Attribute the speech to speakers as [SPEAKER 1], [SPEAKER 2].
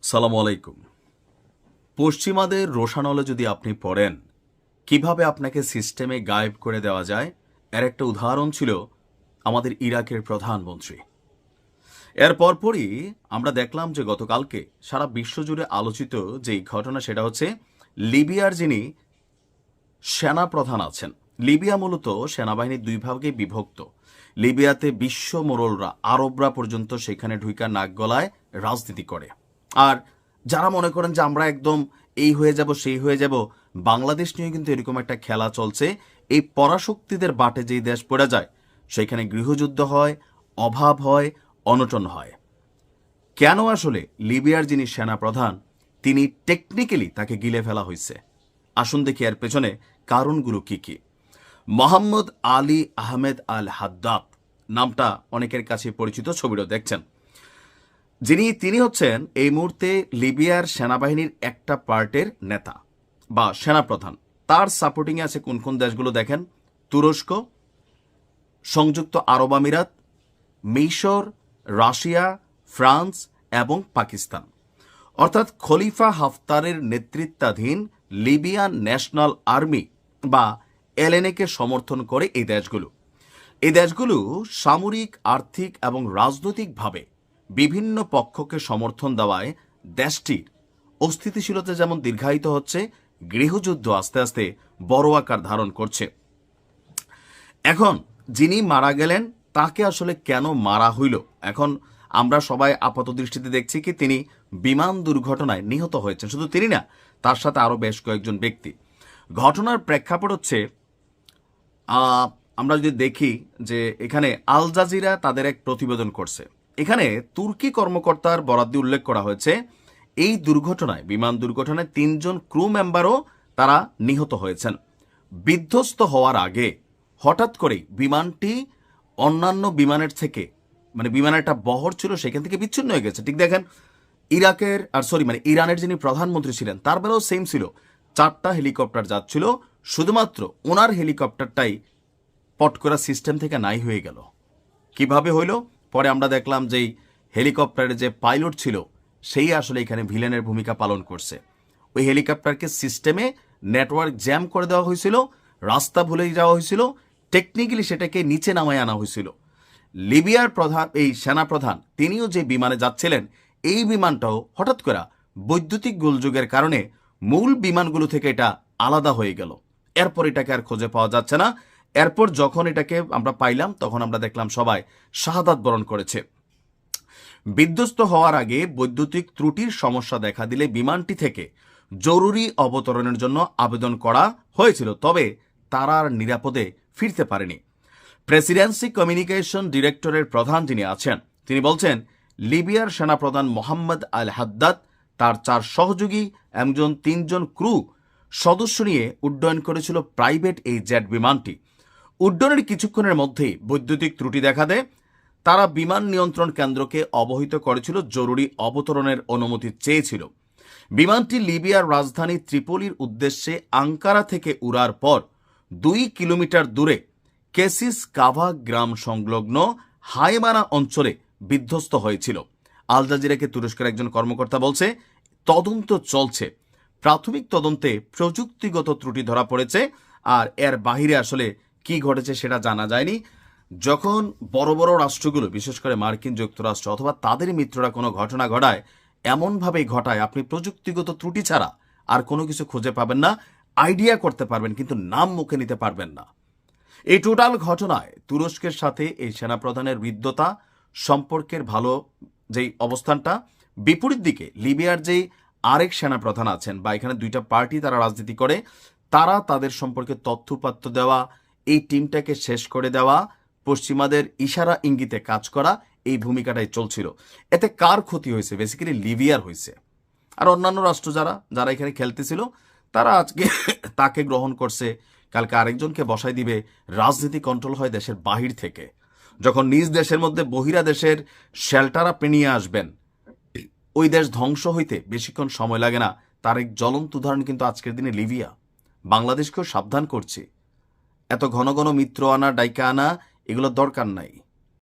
[SPEAKER 1] সালামু আলাইকুম। পশ্চিমাদের রোষানলে যদি আপনি পড়েন কিভাবে আপনাকে সিস্টেমে গায়েব করে দেওয়া যায়, এর একটা উদাহরণ ছিল আমাদের ইরাকের প্রধানমন্ত্রী। এর পরপরই আমরা দেখলাম যে গতকালকে সারা বিশ্বজুড়ে আলোচিত যেই ঘটনা, সেটা হচ্ছে লিবিয়ার যিনি সেনা প্রধান আছেন। লিবিয়া মূলত সেনাবাহিনীর দুই ভাগে বিভক্ত। লিবিয়াতে বিশ্ব মোড়লরা, আরবরা পর্যন্ত সেখানে ঢুইকা নাক গলায় রাজনীতি করে। আর যারা মনে করেন যে আমরা একদম এই হয়ে যাব সেই হয়ে যাব, বাংলাদেশ নিয়ে কিন্তু এরকম একটা খেলা চলছে। এই পরাশক্তিদের বাটে যেই দেশ পড়ে যায় সেখানে গৃহযুদ্ধ হয়, অভাব হয়, অনটন হয়। কেন আসলে লিবিয়ার যিনি সেনা প্রধান তিনি টেকনিক্যালি তাকে গিলে ফেলা হয়েছে? আসুন দেখি এর পেছনে কারণগুলো কি কি। মোহাম্মদ আলী আহমেদ আল হাদ্দাদ নামটা অনেকের কাছে পরিচিত, ছবিটা দেখছেন। তিনি হচ্ছেন এই মুহূর্তে লিবিয়ার সেনাবাহিনীর একটা পার্টের নেতা বা সেনাপ্রধান। তার সাপোর্টিংয়ে আছে কোন কোন দেশগুলো দেখেন: তুরস্ক, সংযুক্ত আরব আমিরাত, মিশর, রাশিয়া, ফ্রান্স এবং পাকিস্তান। অর্থাৎ খলিফা হাফতারের নেতৃত্বাধীন লিবিয়ান ন্যাশনাল আর্মি বা এলএনএ-কে সমর্থন করে এই দেশগুলো। এই দেশগুলো সামরিক, আর্থিক এবং রাজনৈতিকভাবে বিভিন্ন পক্ষকে সমর্থন দেওয়ায় দেশটির অস্থিতিশীলতা যেমন দীর্ঘায়িত হচ্ছে, গৃহযুদ্ধ আস্তে আস্তে বড় আকার ধারণ করছে। এখন যিনি মারা গেলেন তাকে আসলে কেন মারা হইল? এখন আমরা সবাই আপাত দৃষ্টিতে দেখছি কি তিনি বিমান দুর্ঘটনায় নিহত হয়েছেন। শুধু তিনি না, তার সাথে আরো বেশ কয়েকজন ব্যক্তি। ঘটনার প্রেক্ষাপট হচ্ছে, আমরা যদি দেখি যে এখানে আল জাজিরা তাদের এক প্রতিবেদন করছে। এখানে তুর্কি কর্মকর্তার বরাত দিয়ে উল্লেখ করা হয়েছে এই দুর্ঘটনায়, বিমান দুর্ঘটনায় 3 জন ক্রু মেম্বারও তারা নিহত হয়েছেন। বিধ্বস্ত হওয়ার আগে হঠাৎ করেই বিমানটি অন্যান্য বিমানের থেকে, বিমানের একটা বহর ছিল সেখান থেকে বিচ্ছিন্ন হয়ে গেছে। ঠিক দেখেন, ইরানের যিনি প্রধানমন্ত্রী ছিলেন তার বেলাও সেম ছিল। 4টা হেলিকপ্টার যাচ্ছিল, শুধুমাত্র ওনার হেলিকপ্টারটাই পট করা সিস্টেম থেকে নাই হয়ে গেল। কিভাবে হইল? পরে আমরা দেখলাম যে হেলিকপ্টারের যে পাইলট ছিল সেই আসলে এখানে ভিলেনের ভূমিকা পালন করছে। ওই হেলিকপ্টারকে সিস্টেমে নেটওয়ার্ক জ্যাম করে দেওয়া হয়েছিল, রাস্তা ভুলে যাওয়া হয়েছিল, টেকনিক্যালি সেটাকে নিচে নামায় আনা হয়েছিল। লিবিয়ার এই সেনাপ্রধান তিনিও যে বিমানে যাচ্ছিলেন, এই বিমানটাও হঠাৎ করে বৈদ্যুতিক গোলযোগের কারণে মূল বিমানগুলো থেকে এটা আলাদা হয়ে গেল। এরপর এটাকে আর খুঁজে পাওয়া যাচ্ছে না। এরপর যখন এটাকে আমরা পাইলাম তখন আমরা দেখলাম সবাই শাহাদাত বরণ করেছে। বিধ্বস্ত হওয়ার আগে বৈদ্যুতিক ত্রুটির সমস্যা দেখা দিলে বিমানটি থেকে জরুরি অবতরণের জন্য আবেদন করা হয়েছিল, তবে তারা আর নিরাপদে ফিরতে পারেনি। প্রেসিডেন্সি কমিউনিকেশন ডিরেক্টরের প্রধান যিনি আছেন তিনি বলছেন, লিবিয়ার সেনাপ্রধান মোহাম্মদ আল হাদ্দাদ তার 4 সহযোগী একজন 3 জন ক্রু সদস্য নিয়ে উড্ডয়ন করেছিল প্রাইভেট এই জেট বিমানটি। উড্ডয়নের কিছুক্ষণের মধ্যেই বৈদ্যুতিক ত্রুটি দেখা দেয়। তারা বিমান নিয়ন্ত্রণ কেন্দ্রকে অবহিত করেছিল, জরুরি অবতরণের অনুমতি চেয়েছিল। বিমানটি লিবিয়ার রাজধানী ত্রিপোলির উদ্দেশ্যে আঙ্কারা থেকে উড়ার পর 2 কিলোমিটার দূরে কেসিস কাভা গ্রাম সংলগ্ন হাইমানা অঞ্চলে বিধ্বস্ত হয়েছিল। আল জাজিরাকে তুরস্কের একজন কর্মকর্তা বলছে, তদন্ত চলছে। প্রাথমিক তদন্তে প্রযুক্তিগত ত্রুটি ধরা পড়েছে, আর এর বাহিরে আসলে কি ঘটেছে সেটা জানা যায়নি। যখন বড় বড় রাষ্ট্রগুলো, বিশেষ করে মার্কিন যুক্তরাষ্ট্র অথবা তাদের মিত্ররা কোনো ঘটনা ঘটায়, এমনভাবেই ঘটায় আপনি প্রযুক্তিগত ত্রুটি ছাড়া আর কোনো কিছু খুঁজে পাবেন না। আইডিয়া করতে পারবেন কিন্তু নাম মুখে নিতে পারবেন না। এই টোটাল ঘটনায় তুরস্কের সাথে এই সেনাপ্রধানের হৃদ্যতা সম্পর্কের ভালো যেই অবস্থানটা, বিপরীত দিকে লিবিয়ার যেই আরেক সেনাপ্রধান আছেন বা এখানে 2টা পার্টি তারা রাজনীতি করে, তারা তাদের সম্পর্কে তথ্যপাত্র দেওয়া, এই টিমটাকে শেষ করে দেওয়া, পশ্চিমাদের ইশারা ইঙ্গিতে কাজ করা, এই ভূমিকাটাই চলছিল। এতে কার ক্ষতি হয়েছে? বেসিক্যালি লিবিয়ার হয়েছে। আর অন্যান্য রাষ্ট্র যারা এখানে খেলতেছিল তারা আজকে তাকে গ্রহণ করছে, কালকে আরেকজনকে বসাই দিবে। রাজনীতি কন্ট্রোল হয় দেশের বাহির থেকে। যখন নিজ দেশের মধ্যে বহিরা দেশের শেল্টার আপনি নিয়ে আসবেন, ওই দেশ ধ্বংস হইতে বেশিক্ষণ সময় লাগে না। তার এক জ্বলন্ত উদাহরণ কিন্তু আজকের দিনে লিবিয়া। বাংলাদেশকেও সাবধান করছি, এত ঘন ঘন মিত্র আনা, ডাইকা আনা, এগুলো দরকার নাই।